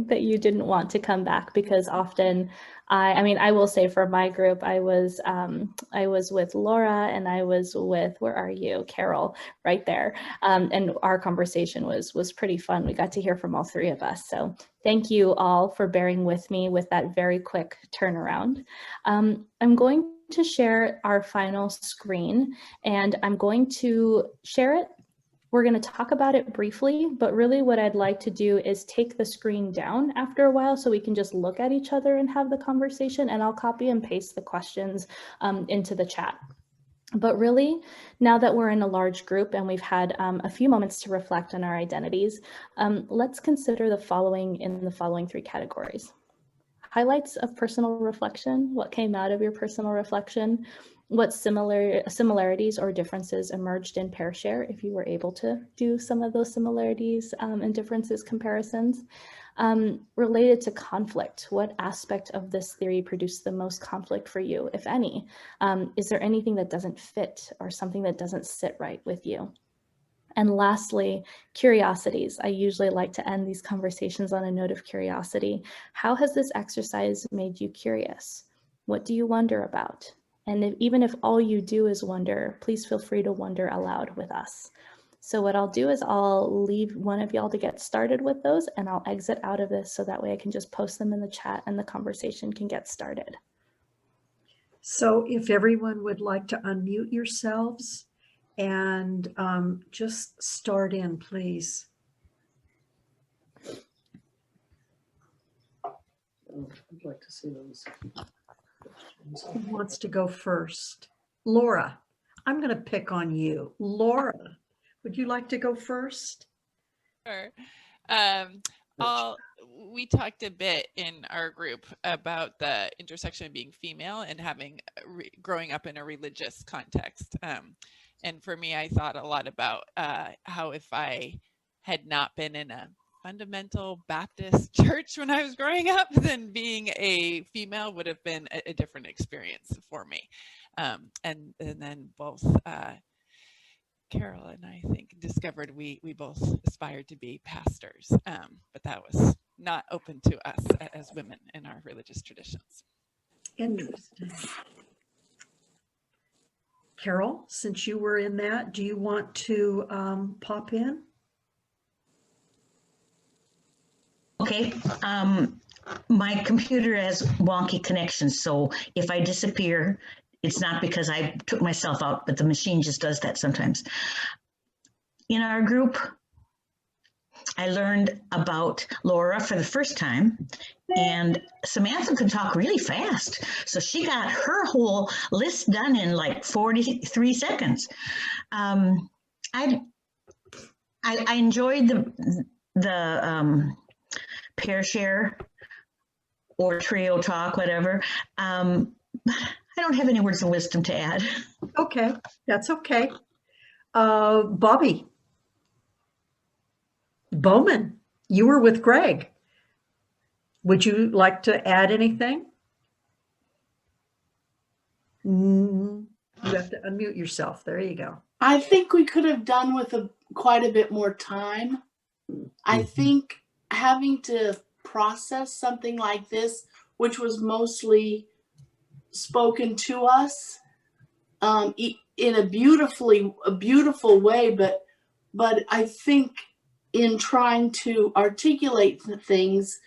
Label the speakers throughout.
Speaker 1: knowing that you didn't want to come back, because often I mean, I will say for my group, I was with Laura and I was with, where are you? Carol, right there. And our conversation was pretty fun. We got to hear from all three of us. So thank you all for bearing with me with that very quick turnaround. I'm going to share our final screen, and I'm going to share it. We're going to talk about it briefly, but really what I'd like to do is take the screen down after a while so we can just look at each other and have the conversation, and I'll copy and paste the questions into the chat. But really, now that we're in a large group and we've had a few moments to reflect on our identities, let's consider the following in the following three categories. Highlights of personal reflection, what came out of your personal reflection, what similarities or differences emerged in pair share, if you were able to do some of those similarities and differences comparisons. Related to conflict, what aspect of this theory produced the most conflict for you, if any? Is there anything that doesn't fit or something that doesn't sit right with you? And lastly, curiosities. I usually like to end these conversations on a note of curiosity. How has this exercise made you curious? What do you wonder about? And even if all you do is wonder, please feel free to wonder aloud with us. So what I'll do is I'll leave one of y'all to get started with those, and I'll exit out of this so that way I can just post them in the chat and the conversation can get started.
Speaker 2: So if everyone would like to unmute yourselves and just start in, please.
Speaker 3: I'd like to see those questions.
Speaker 2: Who wants to go first? Laura, I'm going to pick on you. Laura, would you like to go first?
Speaker 4: Sure. We talked a bit in our group about the intersection of being female and having growing up in a religious context. And for me, I thought a lot about how if I had not been in a fundamental Baptist church when I was growing up, then being a female would have been a different experience for me. And then both Carol and I think discovered we both aspired to be pastors, but that was not open to us as women in our religious traditions.
Speaker 2: Interesting. Carol, since you were in that, do you want to pop in?
Speaker 5: Okay. My computer has wonky connections, so if I disappear, it's not because I took myself out, but the machine just does that sometimes. In our group, I learned about Laura for the first time, and Samantha could talk really fast. So she got her whole list done in like 43 seconds. I enjoyed the pair share or trio talk, whatever. I don't have any words of wisdom to add.
Speaker 2: Okay, that's okay. Bobby Bowman, you were with Greg. Would you like to add anything? You have to unmute yourself. There you go.
Speaker 6: I think we could have done with quite a bit more time. I think having to process something like this, which was mostly spoken to us in a beautiful way, but I think in trying to articulate the things,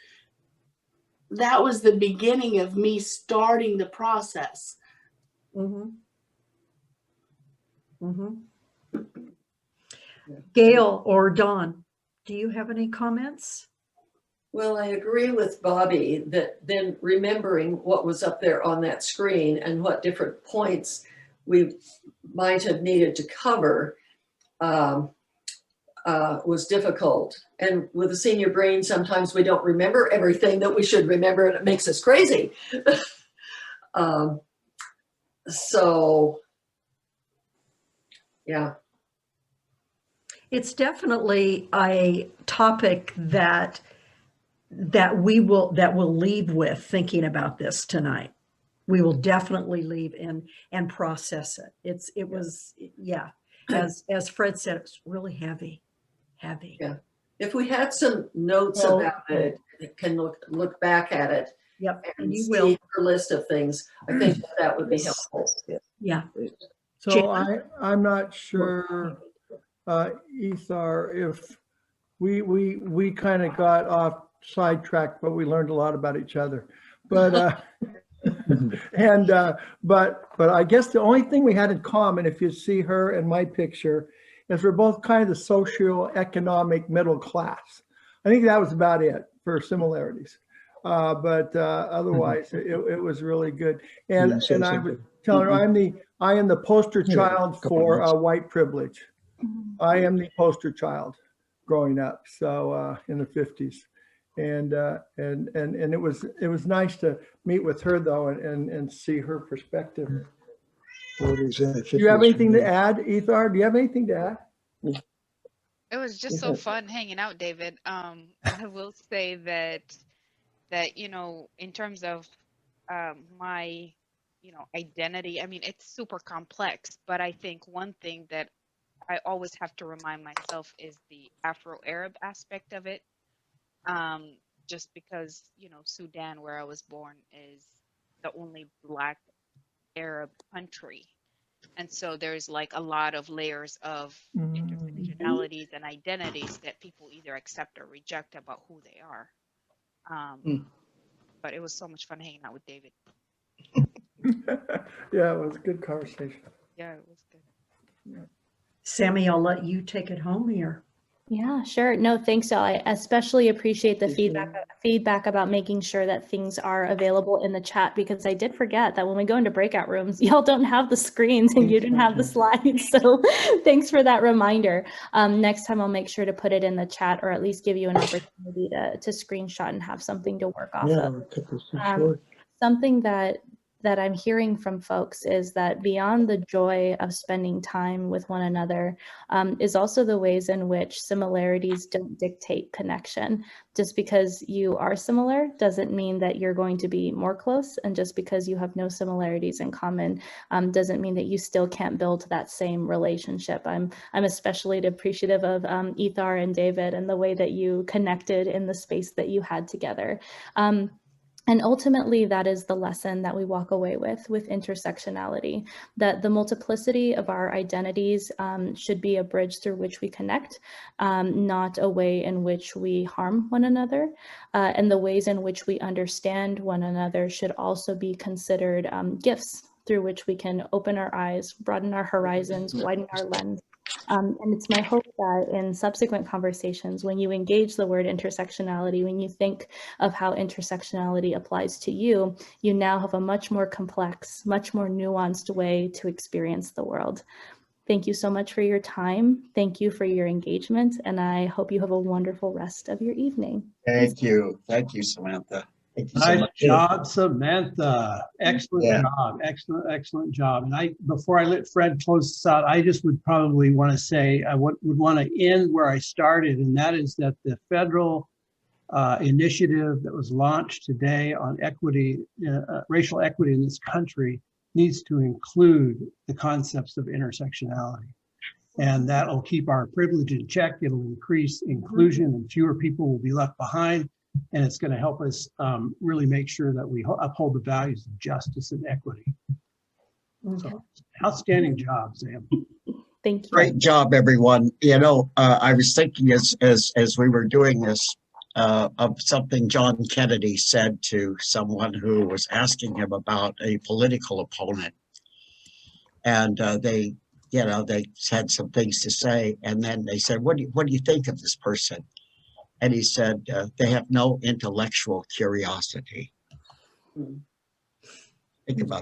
Speaker 6: that was the beginning of me starting the process.
Speaker 2: Gail or Dawn, do you have any comments?
Speaker 3: Well, I agree with Bobby that then remembering what was up there on that screen and what different points we might have needed to cover was difficult. And with a senior brain, sometimes we don't remember everything that we should remember, and it makes us crazy. So, yeah.
Speaker 2: It's definitely a topic that will leave with thinking about this tonight. We will definitely leave and process it. It was, yeah, as Fred said, it's really heavy.
Speaker 3: Yeah. If we had some notes
Speaker 2: Oh.
Speaker 3: about it, can look back at it
Speaker 2: Yep,
Speaker 3: and
Speaker 2: and you
Speaker 3: see
Speaker 2: will.
Speaker 3: her list of things, I think that would be
Speaker 2: Yes.
Speaker 3: helpful.
Speaker 2: Yeah.
Speaker 7: So I'm not sure, Ethar, if we kind of got off sidetracked, but we learned a lot about each other. But but I guess the only thing we had in common, if you see her and my picture, is we're both kind of the socioeconomic middle class. I think that was about it for similarities. But otherwise, it was really good. And I was telling her I am the poster child for white privilege. I am the poster child growing up. So in the 50s. And it was nice to meet with her though and see her perspective. Do you have anything to add, Ethar? Do you have anything to add?
Speaker 8: It was just so fun hanging out, David. I will say that in terms of my identity, I mean, it's super complex, but I think one thing that I always have to remind myself is the Afro-Arab aspect of it. Just because, Sudan, where I was born, is the only Black Arab country. And so there's like a lot of layers of intersectionalities and identities that people either accept or reject about who they are. But it was so much fun hanging out with David.
Speaker 7: Yeah, it was a good conversation.
Speaker 8: Yeah, it was good.
Speaker 7: Yeah.
Speaker 2: Sammy, I'll let you take it home here.
Speaker 1: Yeah, sure. No, thanks, y'all. I especially appreciate the feedback about making sure that things are available in the chat, because I did forget that when we go into breakout rooms, y'all don't have the screens and you didn't have the slides. So thanks for that reminder. Next time I'll make sure to put it in the chat, or at least give you an opportunity to screenshot and have something to work off of. Something that I'm hearing from folks is that beyond the joy of spending time with one another is also the ways in which similarities don't dictate connection. Just because you are similar doesn't mean that you're going to be more close, and just because you have no similarities in common doesn't mean that you still can't build that same relationship. I'm especially appreciative of Ethar and David and the way that you connected in the space that you had together. And ultimately, that is the lesson that we walk away with intersectionality, that the multiplicity of our identities should be a bridge through which we connect, not a way in which we harm one another. And the ways in which we understand one another should also be considered gifts through which we can open our eyes, broaden our horizons, widen our lens. And it's my hope that in subsequent conversations, when you engage the word intersectionality, when you think of how intersectionality applies to you, you now have a much more complex, much more nuanced way to experience the world. Thank you so much for your time. Thank you for your engagement, and I hope you have a wonderful rest of your evening.
Speaker 9: Thank you. Thank you, Samantha. Thank you so
Speaker 10: Nice
Speaker 9: much.
Speaker 10: job, Samantha. Excellent job. Excellent job. And before I let Fred close this out, I just would probably want to say, I would want to end where I started, and that is that the federal initiative that was launched today on equity, racial equity in this country needs to include the concepts of intersectionality. And that'll keep our privilege in check. It'll increase inclusion and fewer people will be left behind. And it's going to help us really make sure that we uphold the values of justice and equity. So, outstanding job, Sam.
Speaker 1: Thank you.
Speaker 9: Great job, everyone. You know, I was thinking as we were doing this of something John Kennedy said to someone who was asking him about a political opponent, and they had some things to say, and then they said, "What do you think of this person?" And he said, "They have no intellectual curiosity." Think about